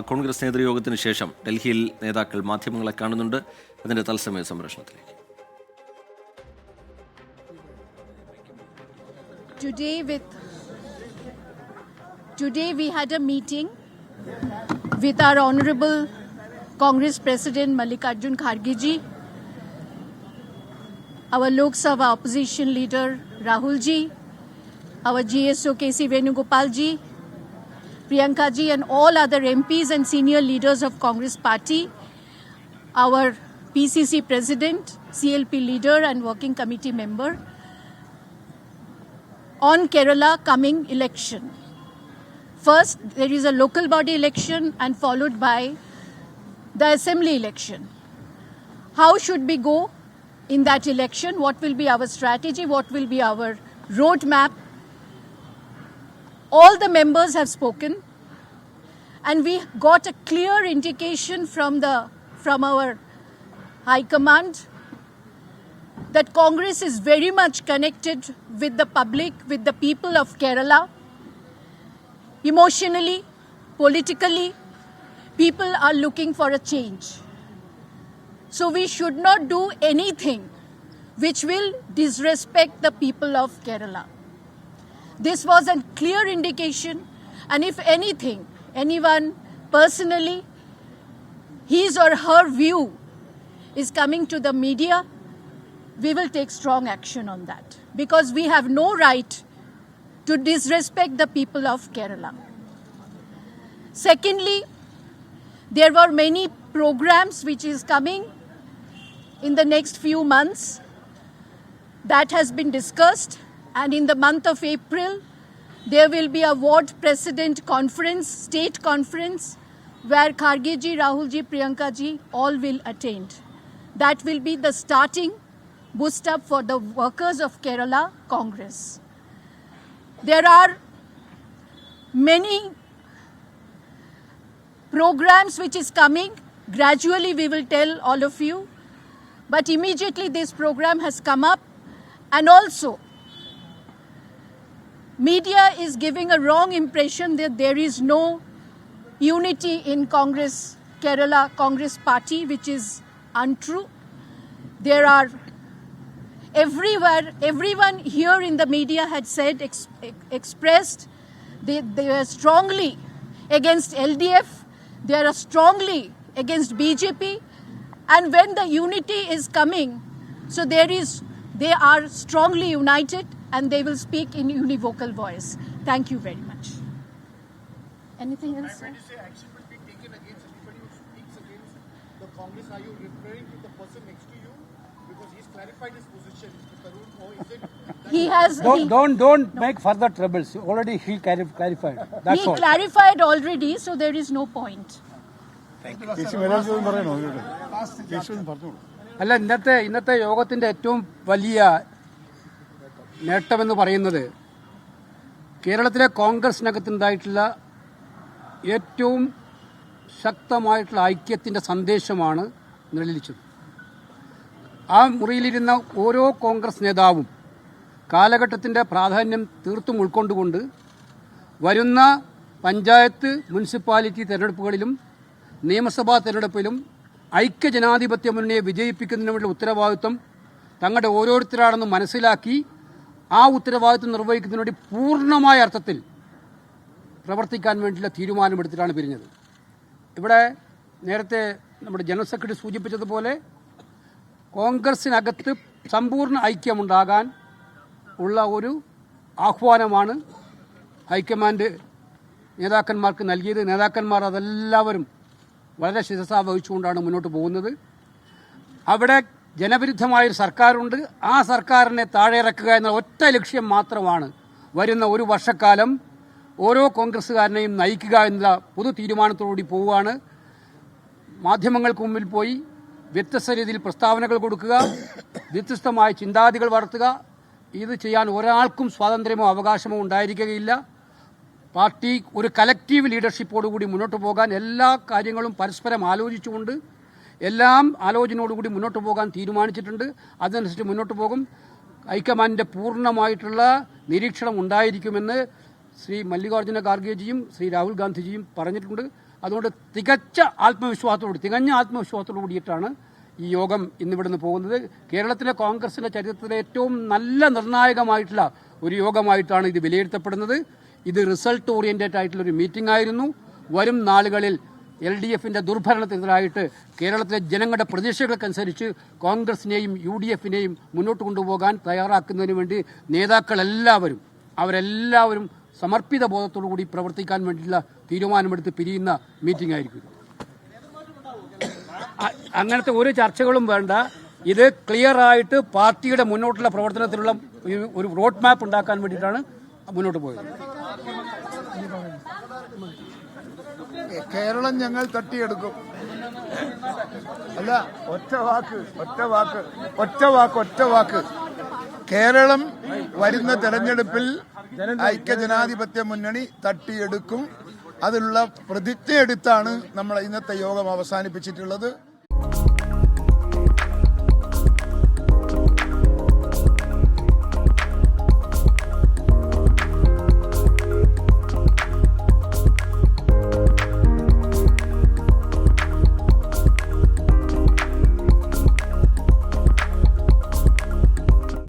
കോൺഗ്രസ് നേതൃയോഗത്തിന് ശേഷം ഡൽഹിയിൽ നേതാക്കൾ മാധ്യമങ്ങളെ കാണുന്നുണ്ട്. അതിന്റെ തത്സമയ സംപ്രേഷണത്തിലേക്ക്. Today we had a meeting with our Honorable Congress President Mallikarjun Kharge ji, our Lok Sabha opposition leader Rahul ji, our GSO KC Venugopal ji, Priyanka ji and all other MPs and senior leaders of Congress party, our PCC president, CLP leader and working committee member on Kerala coming election. First, there is a local body election and followed by the assembly election. How should we go in that election? What will be our strategy? What will be our roadmap? All the members have spoken and we got a clear indication from our High Command that Congress is very much connected with the public, with the people of Kerala. Emotionally, politically, people are looking for a change. So we should not do anything which will disrespect the people of Kerala. This was a clear indication, and if anything, anyone personally, his or her view is coming to the media, we will take strong action on that because we have no right to disrespect the people of Kerala. Secondly, there were many programs which is coming in the next few months that has been discussed, and in the month of April there will be a ward president conference, state conference, where Kharge ji, Rahul ji, Priyanka ji all will attend. That will be the starting boost up for the workers of Kerala Congress. There are many programs which is coming. Gradually we will tell all of you. But immediately this program has come up, and also media is giving a wrong impression that there is no unity in Congress, Kerala Congress party, which is untrue. There are everywhere, everyone here in the media had said, expressed they are strongly against LDF, they are strongly against BJP, and when the unity is coming, so they are strongly united and they will speak in univocal voice. Thank you very much. Anything else? When you say action will be taken against anybody who speaks against the Congress, are you referring to the person next to you? Because he's clarified his position, Mr. Tarun, or is it... He has... Don't make further troubles. Already he clarified. That's he all. clarified already, so there is no point. അല്ല, ഇന്നത്തെ യോഗത്തിന്റെ ഏറ്റവും വലിയ നേട്ടമെന്ന് പറയുന്നത് കേരളത്തിലെ കോൺഗ്രസിനകത്തുണ്ടായിട്ടുള്ള ഏറ്റവും ശക്തമായിട്ടുള്ള ഐക്യത്തിന്റെ സന്ദേശമാണ് നിഴലിച്ചത്. ആ മുറിയിലിരുന്ന ഓരോ കോൺഗ്രസ് നേതാവും കാലഘട്ടത്തിന്റെ പ്രാധാന്യം തീർത്തും ഉൾക്കൊണ്ടുകൊണ്ട് വരുന്ന പഞ്ചായത്ത്, മുനിസിപ്പാലിറ്റി തെരഞ്ഞെടുപ്പുകളിലും നിയമസഭാ തെരഞ്ഞെടുപ്പിലും ഐക്യജനാധിപത്യ മുന്നണിയെ വിജയിപ്പിക്കുന്നതിന് വേണ്ടി ഉത്തരവാദിത്വം തങ്ങളുടെ ഓരോരുത്തരാണെന്ന് മനസ്സിലാക്കി ആ ഉത്തരവാദിത്വം നിർവഹിക്കുന്നതിന് വേണ്ടി പൂർണ്ണമായ അർത്ഥത്തിൽ പ്രവർത്തിക്കാൻ വേണ്ടിയുള്ള തീരുമാനമെടുത്തിട്ടാണ് പിരിഞ്ഞത്. ഇവിടെ നേരത്തെ നമ്മുടെ ജനറൽ സെക്രട്ടറി സൂചിപ്പിച്ചതുപോലെ കോൺഗ്രസിനകത്ത് സമ്പൂർണ്ണ ഐക്യമുണ്ടാകാൻ ഉള്ള ഒരു ആഹ്വാനമാണ് ഹൈക്കമാൻഡ് നേതാക്കന്മാർക്ക് നൽകിയത്. നേതാക്കന്മാർ അതെല്ലാവരും വളരെ ശിരസാ വഹിച്ചുകൊണ്ടാണ് മുന്നോട്ട് പോകുന്നത്. അവിടെ ജനവിരുദ്ധമായൊരു സർക്കാരുണ്ട്. ആ സർക്കാരിനെ താഴെയിറക്കുക എന്ന ഒറ്റ ലക്ഷ്യം മാത്രമാണ് വരുന്ന ഒരു വർഷക്കാലം ഓരോ കോൺഗ്രസ്സുകാരനെയും നയിക്കുക എന്ന പൊതു തീരുമാനത്തോടുകൂടി പോവുകയാണ്. മാധ്യമങ്ങൾക്ക് മുമ്പിൽ പോയി വ്യത്യസ്ത രീതിയിൽ പ്രസ്താവനകൾ കൊടുക്കുക, വ്യത്യസ്തമായ ചിന്താഗതികൾ വളർത്തുക, ഇത് ചെയ്യാൻ ഒരാൾക്കും സ്വാതന്ത്ര്യമോ അവകാശമോ ഉണ്ടായിരിക്കുകയില്ല. പാർട്ടി ഒരു കലക്റ്റീവ് ലീഡർഷിപ്പോടുകൂടി മുന്നോട്ട് പോകാൻ എല്ലാ കാര്യങ്ങളും പരസ്പരം ആലോചിച്ചുകൊണ്ട് എല്ലാം ആലോചനയോടുകൂടി മുന്നോട്ട് പോകാൻ തീരുമാനിച്ചിട്ടുണ്ട്. അതനുസരിച്ച് മുന്നോട്ട് പോകും. ഹൈക്കമാൻഡിന്റെ പൂർണ്ണമായിട്ടുള്ള നിരീക്ഷണം ഉണ്ടായിരിക്കുമെന്ന് ശ്രീ മല്ലികാർജ്ജുന ഖാർഗെജിയും ശ്രീ രാഹുൽ ഗാന്ധിജിയും പറഞ്ഞിട്ടുണ്ട്. അതുകൊണ്ട് തികഞ്ഞ ആത്മവിശ്വാസത്തോടു കൂടിയിട്ടാണ് ഈ യോഗം ഇന്നിവിടുന്ന് പോകുന്നത്. കേരളത്തിലെ കോൺഗ്രസിന്റെ ചരിത്രത്തിലെ ഏറ്റവും നല്ല നിർണായകമായിട്ടുള്ള ഒരു യോഗമായിട്ടാണ് ഇത് വിലയിരുത്തപ്പെടുന്നത്. ഇത് റിസൾട്ട് ഓറിയന്റഡ് ആയിട്ടുള്ള ഒരു മീറ്റിംഗ് ആയിരുന്നു. വരും നാളുകളിൽ LDFന്റെ ദുർഭരണത്തിനെതിരായിട്ട് കേരളത്തിലെ ജനങ്ങളുടെ പ്രതീക്ഷകൾക്കനുസരിച്ച് കോൺഗ്രസിനെയും UDFനെയും മുന്നോട്ട് കൊണ്ടുപോകാൻ തയ്യാറാക്കുന്നതിന് വേണ്ടി അവരെല്ലാവരും സമർപ്പിത ബോധത്തോടു കൂടി പ്രവർത്തിക്കാൻ വേണ്ടിയിട്ടുള്ള തീരുമാനമെടുത്ത് പിരിയുന്ന മീറ്റിംഗ് ആയിരിക്കും. അങ്ങനത്തെ ഒരു ചർച്ചകളും വേണ്ട. ഇത് ക്ലിയർ ആയിട്ട് പാർട്ടിയുടെ മുന്നോട്ടുള്ള പ്രവർത്തനത്തിലുള്ള ഒരു റോഡ് മാപ്പ് ഉണ്ടാക്കാൻ വേണ്ടിയിട്ടാണ് മുന്നോട്ട് പോയത്. കേരളം ഞങ്ങൾ തട്ടിയെടുക്കും. അല്ല, ഒറ്റ വാക്ക്. കേരളം വരുന്ന തെരഞ്ഞെടുപ്പിൽ ഐക്യജനാധിപത്യ മുന്നണി തട്ടിയെടുക്കും. അതിലുള്ള പ്രതിജ്ഞയെടുത്താണ് നമ്മൾ ഇന്നത്തെ യോഗം അവസാനിപ്പിച്ചിട്ടുള്ളത്.